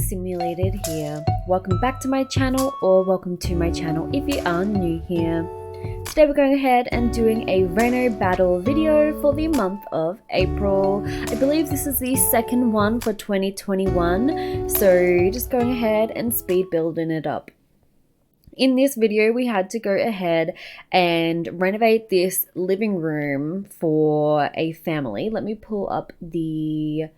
Simulated here. Welcome back to my channel, or welcome to my channel if you are new here. Today we're going ahead and doing a Reno Battle video for the month of April. I believe this is the second one for 2021, so just going ahead and speed building it up. In this video, we had to go ahead and renovate this living room for a family. Let me pull up the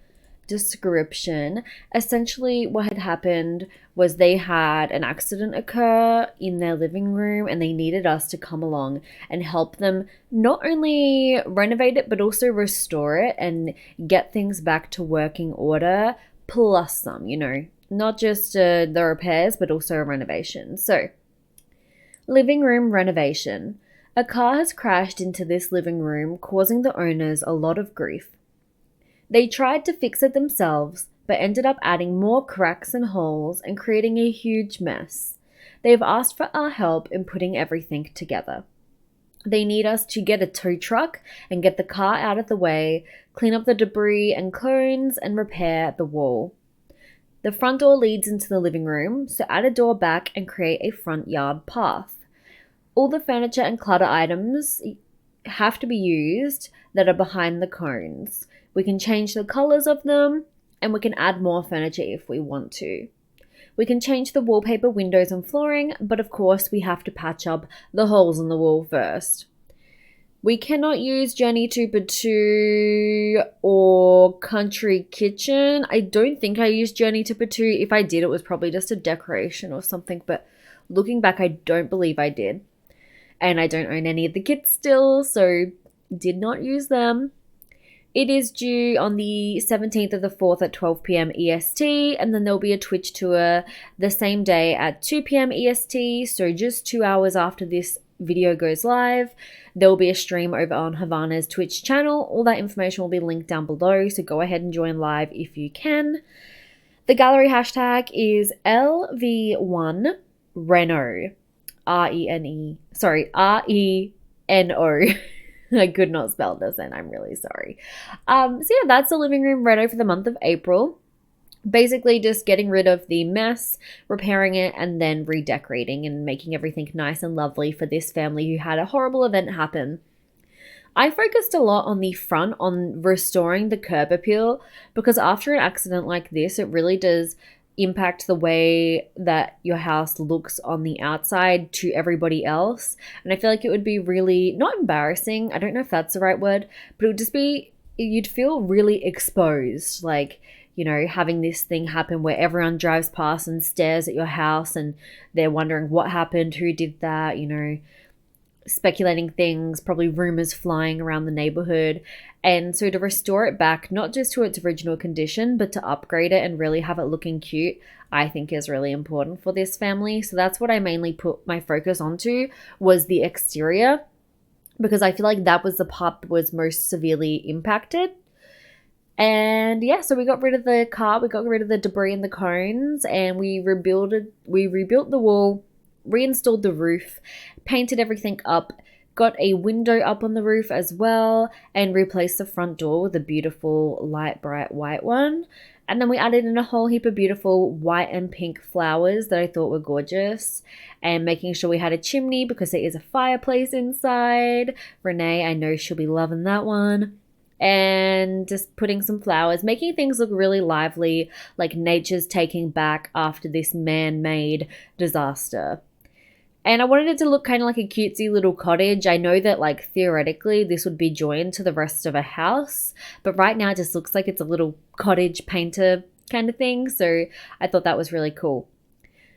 description. Essentially, what had happened was they had an accident occur in their living room and they needed us to come along and help them not only renovate it but also restore it and get things back to working order, plus some, not just the repairs but also a renovation. So, living room renovation. A car has crashed into this living room, causing the owners a lot of grief. They tried to fix it themselves, but ended up adding more cracks and holes and creating a huge mess. They've asked for our help in putting everything together. They need us to get a tow truck and get the car out of the way, clean up the debris and cones, and repair the wall. The front door leads into the living room, so add a door back and create a front yard path. All the furniture and clutter items have to be used that are behind the cones. We can change the colors of them, and we can add more furniture if we want to. We can change the wallpaper, windows, and flooring, but of course we have to patch up the holes in the wall first. We cannot use Journey to Batu or Country Kitchen. I don't think I used Journey to Batu. If I did, it was probably just a decoration or something, but looking back, I don't believe I did. And I don't own any of the kits still, so did not use them. It is due on the 17th of the 4th at 12 p.m. EST, and then there'll be a Twitch tour the same day at 2 p.m. EST, so just 2 hours after this video goes live, there will be a stream over on Havana's Twitch channel. All that information will be linked down below, so go ahead and join live if you can. The gallery hashtag is LV1Reno. R-E-N-O. I could not spell this and I'm really sorry. So yeah, that's the living room reno for the month of April. Basically just getting rid of the mess, repairing it, and then redecorating and making everything nice and lovely for this family who had a horrible event happen. I focused a lot on the front, on restoring the curb appeal, because after an accident like this, it really does impact the way that your house looks on the outside to everybody else. And I feel like it would be really, not embarrassing, I don't know if that's the right word, but it would just be, you'd feel really exposed, like, having this thing happen where everyone drives past and stares at your house and they're wondering what happened, who did that, speculating things, probably rumors flying around the neighborhood. And so to restore it back, not just to its original condition, but to upgrade it and really have it looking cute, I think is really important for this family. So that's what I mainly put my focus onto, was the exterior, because I feel like that was the part that was most severely impacted. And yeah, so we got rid of the car, we got rid of the debris and the cones, and we rebuilt the wall, reinstalled the roof, painted everything up, got a window up on the roof as well, and replaced the front door with a beautiful light bright white one. And then we added in a whole heap of beautiful white and pink flowers that I thought were gorgeous, and making sure we had a chimney because there is a fireplace inside. Renee, I know she'll be loving that one. And just putting some flowers, making things look really lively, like nature's taking back after this man-made disaster. And I wanted it to look kind of like a cutesy little cottage. I know that, like, theoretically this would be joined to the rest of a house, but right now it just looks like it's a little cottage painter kind of thing. So I thought that was really cool.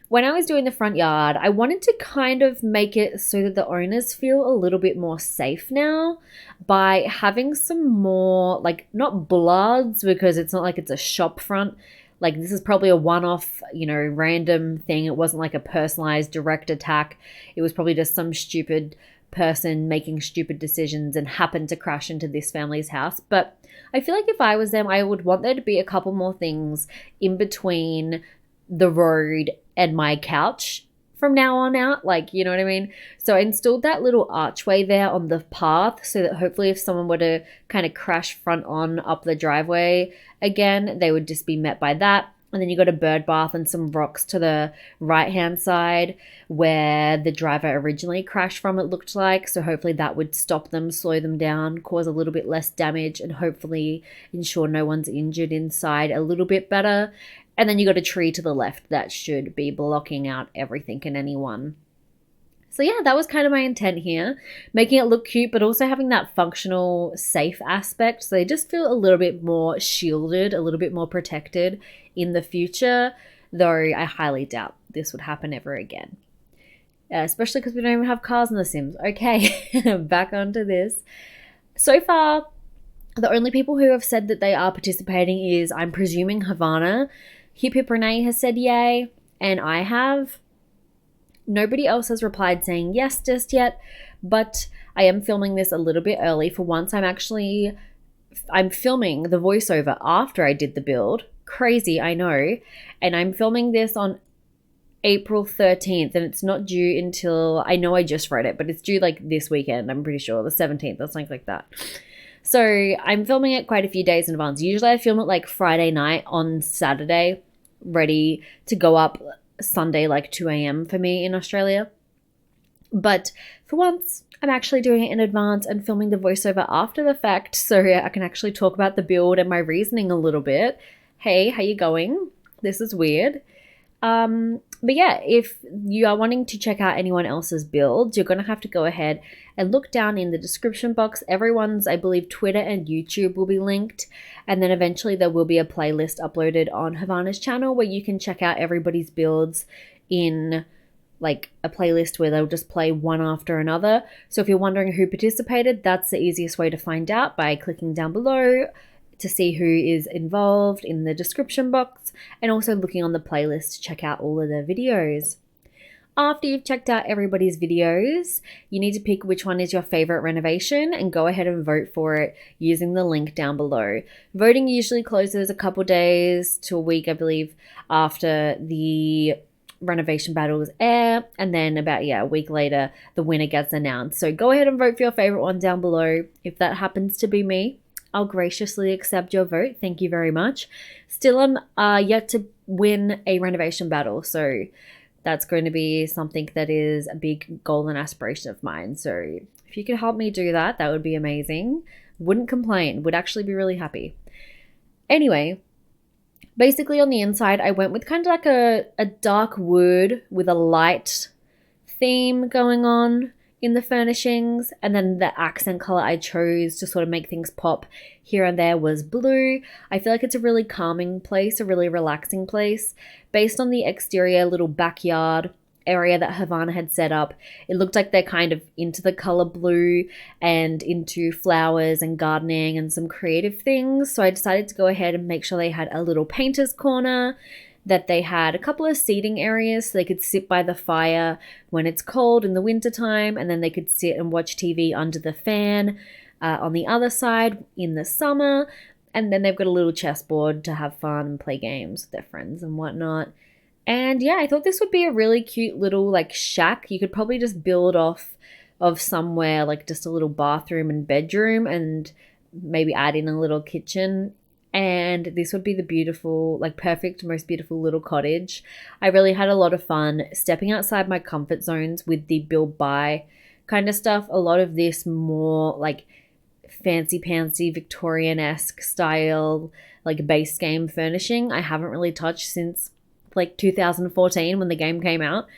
When I was doing the front yard, I wanted to kind of make it so that the owners feel a little bit more safe now by having some more, like, not bloods, because it's not like it's a shop front. Like, this is probably a one-off, random thing. It wasn't like a personalized direct attack. It was probably just some stupid person making stupid decisions and happened to crash into this family's house. But I feel like if I was them, I would want there to be a couple more things in between the road and my couch from now on out, like, you know what I mean? So I installed that little archway there on the path so that hopefully if someone were to kind of crash front on up the driveway again, they would just be met by that. And then you got a bird bath and some rocks to the right hand side where the driver originally crashed from, it looked like. So hopefully that would stop them, slow them down, cause a little bit less damage, and hopefully ensure no one's injured inside a little bit better. And then you got a tree to the left that should be blocking out everything and anyone. So yeah, that was kind of my intent here, making it look cute, but also having that functional, safe aspect. So they just feel a little bit more shielded, a little bit more protected in the future, though I highly doubt this would happen ever again. Especially because we don't even have cars in The Sims. Okay, back onto this. So far, the only people who have said that they are participating is, I'm presuming, Havana. Hip Hip Renee has said yay, and I have. Nobody else has replied saying yes just yet, but I am filming this a little bit early. For once, I'm filming the voiceover after I did the build. Crazy, I know. And I'm filming this on April 13th, and it's not due until, I know I just wrote it, but it's due like this weekend, I'm pretty sure, the 17th or something like that. So I'm filming it quite a few days in advance. Usually I film it like Friday night on Saturday, ready to go up Sunday, like 2 a.m. for me in Australia. But for once, I'm actually doing it in advance and filming the voiceover after the fact, so I can actually talk about the build and my reasoning a little bit. Hey, how you going? This is weird. But yeah, if you are wanting to check out anyone else's builds, you're going to have to go ahead and look down in the description box. Everyone's, I believe, Twitter and YouTube will be linked. And then eventually there will be a playlist uploaded on Havana's channel where you can check out everybody's builds in like a playlist where they'll just play one after another. So if you're wondering who participated, that's the easiest way to find out, by clicking down below to see who is involved in the description box, and also looking on the playlist to check out all of their videos. After you've checked out everybody's videos, you need to pick which one is your favorite renovation and go ahead and vote for it using the link down below. Voting usually closes a couple days to a week, I believe, after the Renovation Battles air, and then about a week later the winner gets announced. So go ahead and vote for your favorite one down below. If that happens to be me, I'll graciously accept your vote. Thank you very much. Still am yet to win a renovation battle, so that's going to be something that is a big goal and aspiration of mine. So if you could help me do that, that would be amazing. Wouldn't complain. Would actually be really happy. Anyway, basically on the inside, I went with kind of like a dark wood with a light theme going on in the furnishings, and then the accent color I chose to sort of make things pop here and there was blue. I feel like it's a really calming place, a really relaxing place. Based on the exterior little backyard area that Havana had set up, it looked like they're kind of into the color blue and into flowers and gardening and some creative things. So I decided to go ahead and make sure they had a little painter's corner, that they had a couple of seating areas so they could sit by the fire when it's cold in the wintertime, and then they could sit and watch TV under the fan on the other side in the summer. And then they've got a little chessboard to have fun and play games with their friends and whatnot. And yeah, I thought this would be a really cute little like shack. You could probably just build off of somewhere, like just a little bathroom and bedroom, and maybe add in a little kitchen. And this would be the beautiful, like perfect, most beautiful little cottage. I really had a lot of fun stepping outside my comfort zones with the build buy kind of stuff. A lot of this more like fancy pantsy Victorian-esque style, like base game furnishing I haven't really touched since like 2014 when the game came out,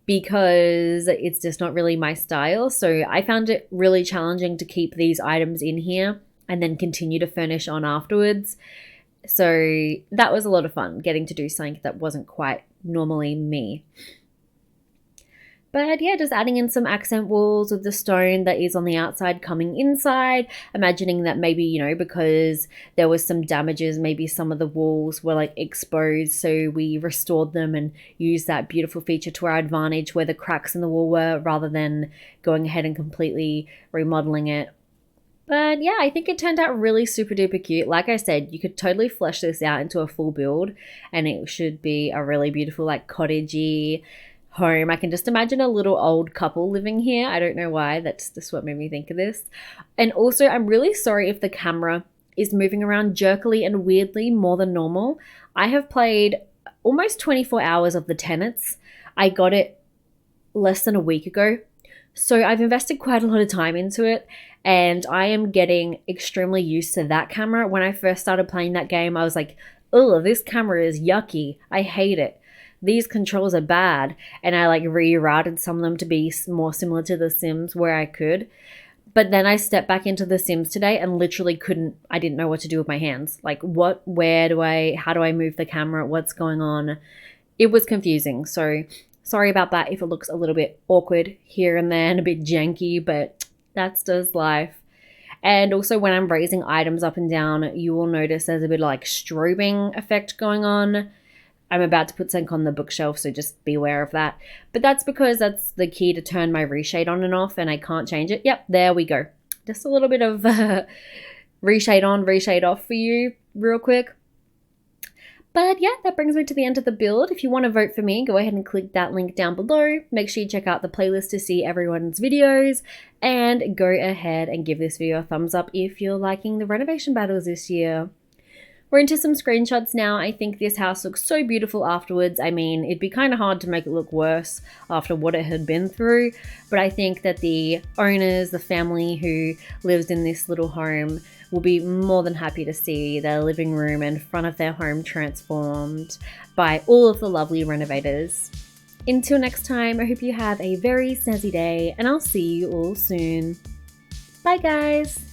because it's just not really my style. So I found it really challenging to keep these items in here and then continue to furnish on afterwards. So that was a lot of fun, getting to do something that wasn't quite normally me. But yeah, just adding in some accent walls with the stone that is on the outside coming inside, imagining that maybe, you know, because there was some damages, maybe some of the walls were like exposed, so we restored them and used that beautiful feature to our advantage where the cracks in the wall were, rather than going ahead and completely remodeling it. But yeah, I think it turned out really super duper cute. Like I said, you could totally flesh this out into a full build and it should be a really beautiful like cottagey home. I can just imagine a little old couple living here. I don't know why. That's just what made me think of this. And also, I'm really sorry if the camera is moving around jerkily and weirdly more than normal. I have played almost 24 hours of the Tenets. I got it less than a week ago. So I've invested quite a lot of time into it, and I am getting extremely used to that camera. When I first started playing that game, I was like, oh, this camera is yucky. I hate it. These controls are bad. And I like rerouted some of them to be more similar to The Sims where I could. But then I stepped back into The Sims today and literally I didn't know what to do with my hands. Like how do I move the camera? What's going on? It was confusing. So sorry about that if it looks a little bit awkward here and there and a bit janky, but that's just life. And also when I'm raising items up and down, you will notice there's a bit of like strobing effect going on. I'm about to put something on the bookshelf, so just be aware of that. But that's because that's the key to turn my reshade on and off, and I can't change it. Yep, there we go. Just a little bit of reshade on, reshade off for you real quick. But yeah, that brings me to the end of the build. If you want to vote for me, go ahead and click that link down below. Make sure you check out the playlist to see everyone's videos, and go ahead and give this video a thumbs up if you're liking the renovation battles this year. We're into some screenshots now. I think this house looks so beautiful afterwards. I mean, it'd be kind of hard to make it look worse after what it had been through, but I think that the owners, the family who lives in this little home, will be more than happy to see their living room and front of their home transformed by all of the lovely renovators. Until next time, I hope you have a very snazzy day, and I'll see you all soon. Bye guys!